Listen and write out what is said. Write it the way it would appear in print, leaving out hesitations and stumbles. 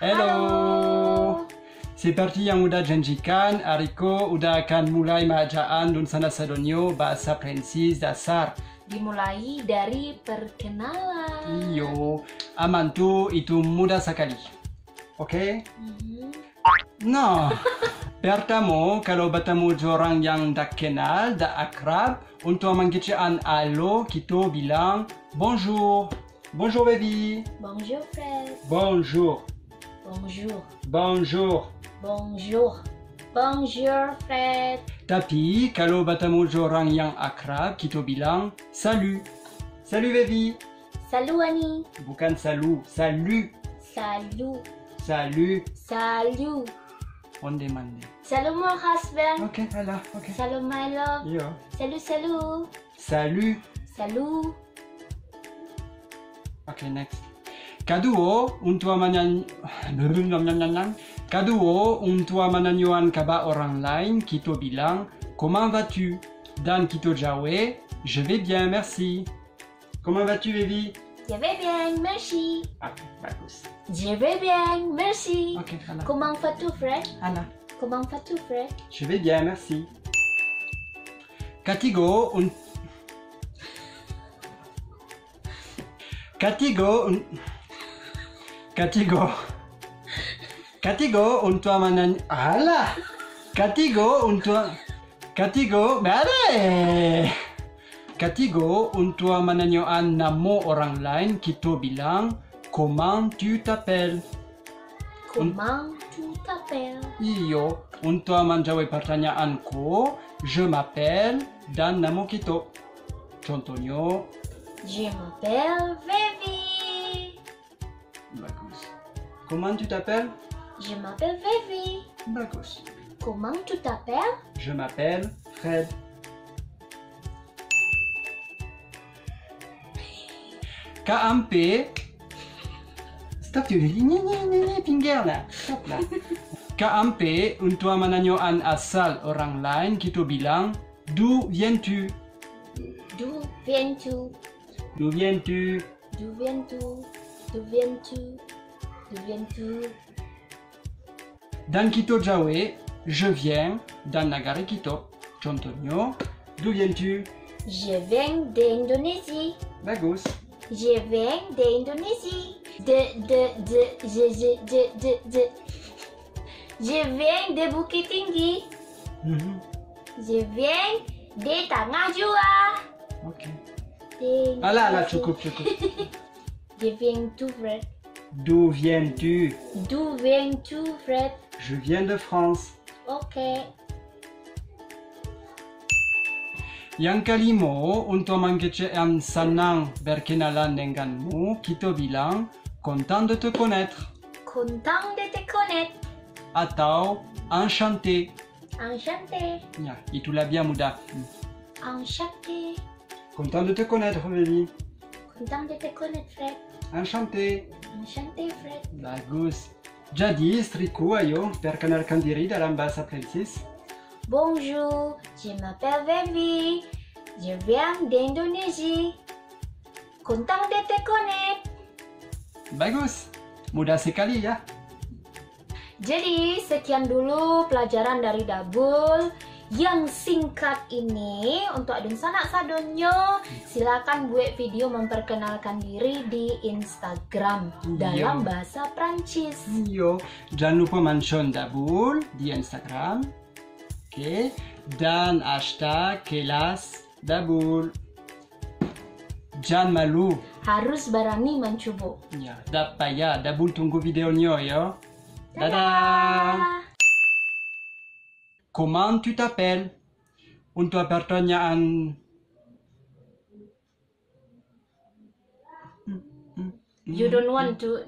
Hello. Seperti yang udah janjikan, Ariko udah akan mulai mengajarkan Dunsana Sadonyo bahasa Prancis dasar. Dimulai dari perkenalan. Iyo, aman tuh itu mudah sekali. Oke? No. Pertama, kalau bertemu orang yang tak kenal, tak akrab, untuk mengucapkan halo, kita bilang bonjour. Bonjour baby. Bonjour Fred. Bonjour. Bonjour. Bonjour. Bonjour. Bonjour Fred. Tapi kalau bertemu orang yang akrab, kita bilang salut. Salut baby. Salut Annie. Bukan salut, salut. Salut. Salut. Salut. On demande. Salut mon husband. Ok, alors, ok. Salut my love. Yo. Salut, salut. Salut. Salut. Ok, next. Kedua, untuk menanyakan kabar orang lain, kita bilang comment vas-tu? Dan kita jawab, je vais bien, merci. Comment vas-tu, baby? Je vais bien, merci. Ok, bagus. Je vais bien, merci. Ok, Anna. Comment vas-tu Fred? Anna. Comment vas-tu Fred? Je vais bien, merci. Katigo untuk menanyakan nama orang lain, kita bilang comment tu t'appelles. Comment tu t'appelles? Iyo, untuk menjawab pertanyaanku, je m'appelle dan nama kita. Contohnya, Je m'appelle Vivi. bagus. Comment tu t'appelles? Je m'appelle Vivi. Bagus. Comment tu t'appelles? Je m'appelle Fred. KMP. Stop tu ini pinggir lah. Stop lah. KMP untuk menanyakan asal orang lain, kita bilang d'où viens-tu? D'où viens-tu? D'où viens-tu? D'où viens-tu? D'où viens-tu? D'où viens-tu? Dan kita jawab, je viens dan negara kita. Contohnya, d'où viens-tu? Je viens d'Indonésie. Bagus. Je viens d'Indonésie. Je viens de Bukit Tinggi. Je viens de Tanah Jua. Ok. Alah, cukup. Je viens d'où, Fred? D'où viens-tu? D'où viens-tu, Fred? Je viens de France. Oke. Yang kelima, untuk mengucapkan senang berkenalan denganmu, kita bilang content de te connaître Content de te connaître. atau enchanté. Enchanté. Ya, itulah bien mudah. Enchanté. Content de te connaître, baby. Content de te connaître, Fred. Enchanté. Enchanté, Fred. Bagus. Jadi, istriku, ayo perkenalkan diri dalam bahasa Prancis. Bonjour, je m'appelle Vivi. Je viens d'Indonésie. Content de te connaître. Bagus. Mudah sekali ya. Jadi, sekian dulu pelajaran dari Dabul yang singkat ini. Untuk Dunsana Sadonyo, silakan buat video memperkenalkan diri di Instagram dalam bahasa Prancis. Yo, jangan lupa mention Dabul di Instagram. Oke, dan hashtag kelas Dabul. Jangan malu. Harus berani mencoba. Ya, dapat ya. Dabul tunggu videonya ya. Dadah. Comment tu t'appelles? Untuk pertanyaan You don't want to.